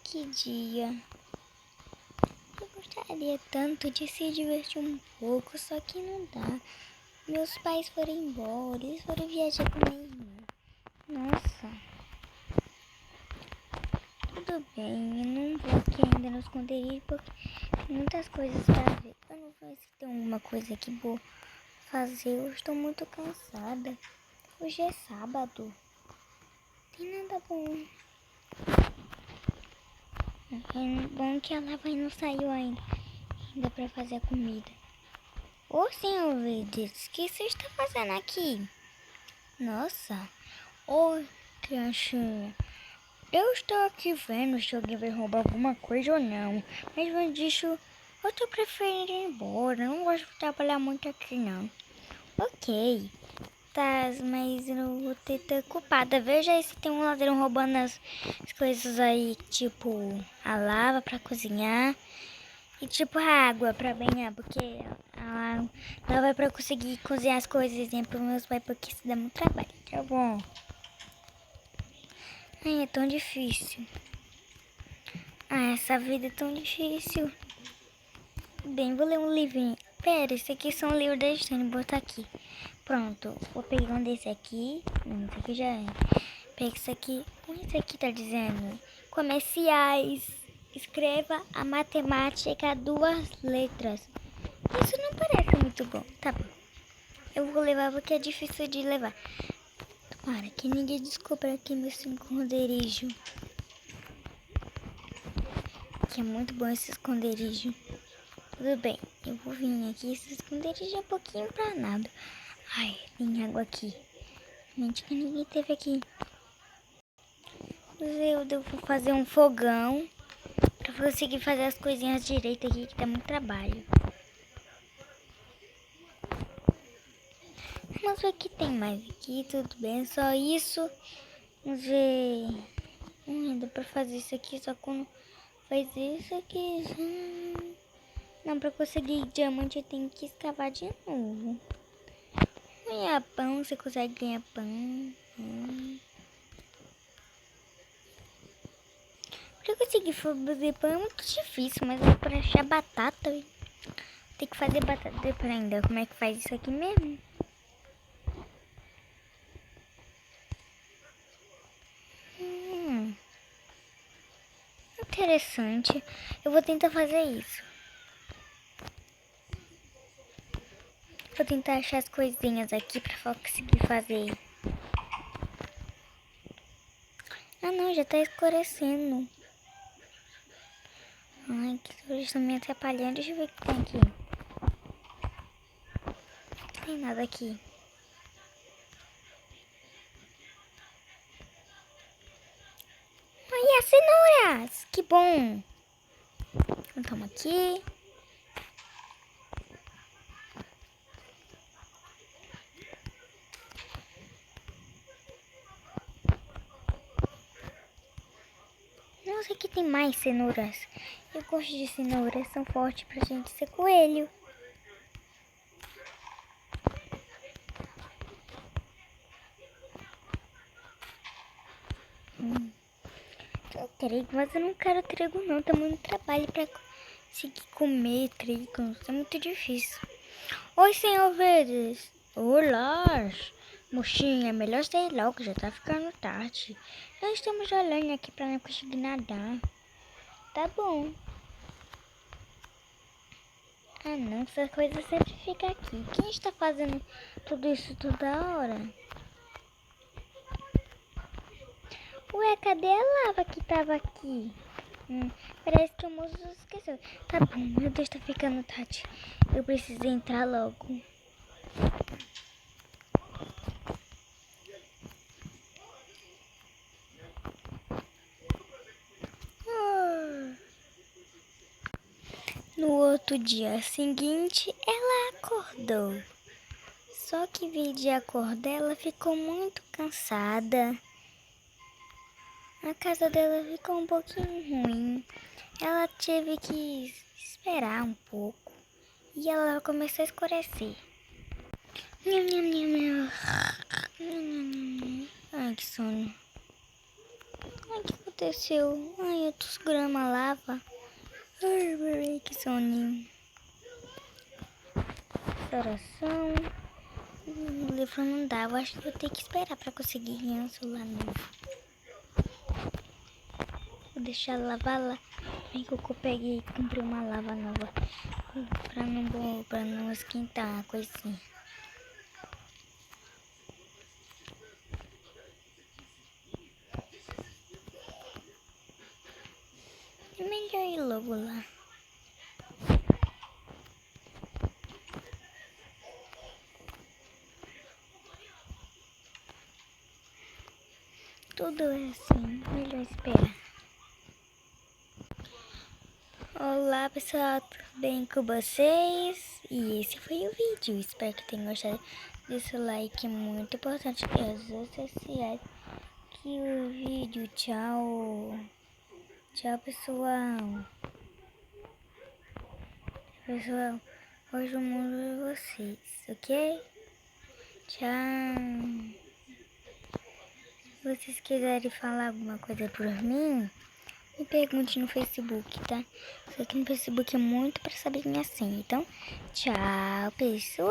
que dia. Eu gostaria tanto de se divertir um pouco, só que não dá. Meus pais foram embora, eles foram viajar com minha irmã. Nossa. Tudo bem, eu não vou aqui ainda no esconderijo porque tem muitas coisas pra ver. Eu não sei se tem alguma coisa que vou fazer, eu estou muito cansada. Hoje é sábado. Tem nada bom. É bom que a lava não saiu ainda pra fazer a comida. Ô senhor Vides, o que você está fazendo aqui? Nossa. Ô criancinha, eu estou aqui vendo se alguém vai roubar alguma coisa ou não. Mas antes disso, eu tô preferindo ir embora. Eu não gosto de trabalhar muito aqui não. Ok. Tá, mas eu não vou ter culpada. Veja aí se tem um ladrão roubando as coisas aí, tipo a lava pra cozinhar e tipo a água pra banhar, porque a lava é pra conseguir cozinhar as coisas, né, pros meus pais, porque isso dá muito trabalho, tá bom? Ai, é tão difícil. Ah, essa vida é tão difícil. Bem, vou ler um livrinho. Pera, esse aqui são livros da Estânia, vou botar aqui. Pronto, vou pegar um desse aqui. Não, esse aqui já é. Pega esse aqui. O que esse aqui tá dizendo? Comerciais. Escreva a matemática 2 letras. Isso não parece muito bom. Tá bom. Eu vou levar porque é difícil de levar. Tomara que ninguém descubra aqui meu esconderijo. Que é muito bom esse esconderijo. Tudo bem, eu vou vir aqui. Esse esconderijo é um pouquinho pra nada. Ai, tem água aqui. Mente que ninguém teve aqui. Eu devo fazer um fogão pra conseguir fazer as coisinhas direito aqui, que dá muito trabalho. Mas o que tem mais aqui? Tudo bem, só isso. Vamos ver. Dá pra fazer isso aqui, só quando faz isso aqui. Não, pra conseguir diamante eu tenho que escavar de novo. Ganhar pão, você consegue ganhar pão. Pra conseguir fazer pão é muito difícil, mas é pra achar batata. Tem que fazer batata pra ainda. Como é que faz isso aqui mesmo? Interessante. Eu vou tentar fazer isso. Vou tentar achar as coisinhas aqui pra conseguir fazer. Ah não, já tá escurecendo. Ai, que eles estão me atrapalhando. Deixa eu ver o que tem aqui. Não tem nada aqui. Ai, as cenouras! Que bom! Então aqui. Nossa, aqui tem mais cenouras. Eu gosto de cenouras, são fortes pra gente ser coelho. Eu trigo, mas eu não quero trigo não. Tá muito trabalho pra conseguir comer trigo. Isso é muito difícil. Oi, senhor Verdes. Olá. Mocinha, é melhor sair logo, já tá ficando tarde. Nós estamos olhando aqui pra não conseguir nadar. Tá bom. Ah não, essas coisas sempre ficam aqui. Quem está fazendo tudo isso toda hora? Ué, cadê a lava que tava aqui? Parece que o moço esqueceu. Tá bom, meu Deus, tá ficando tarde. Eu preciso entrar logo. No outro dia seguinte, ela acordou. Só que em vez de acordar, ela ficou muito cansada. A casa dela ficou um pouquinho ruim. Ela teve que esperar um pouco. E ela começou a escurecer. Nham, nham, nham, nham. Ai, que sono. Ai, o que eu aconteceu? Ai, eu tô segurando uma lava. Ai, que soninho. Oração. O livro não dá. Eu acho que eu tenho que esperar pra conseguir ganhar um celular novo. Vou deixar lavar lá. Bem que eu peguei e comprei uma lava nova. Pra não esquentar a coisinha. É melhor ir logo lá. Tudo é assim, melhor esperar. Olá pessoal, tudo bem com vocês? E esse foi o vídeo, espero que tenham gostado. Deixa o like, muito importante, e as redes sociais. Que o vídeo, tchau. Tchau pessoal. Pessoal, hoje o mundo é vocês, ok? Tchau. Se vocês quiserem falar alguma coisa por mim, me pergunte no Facebook, tá? Isso aqui no Facebook é muito pra saber minha senha. Então, tchau, pessoal!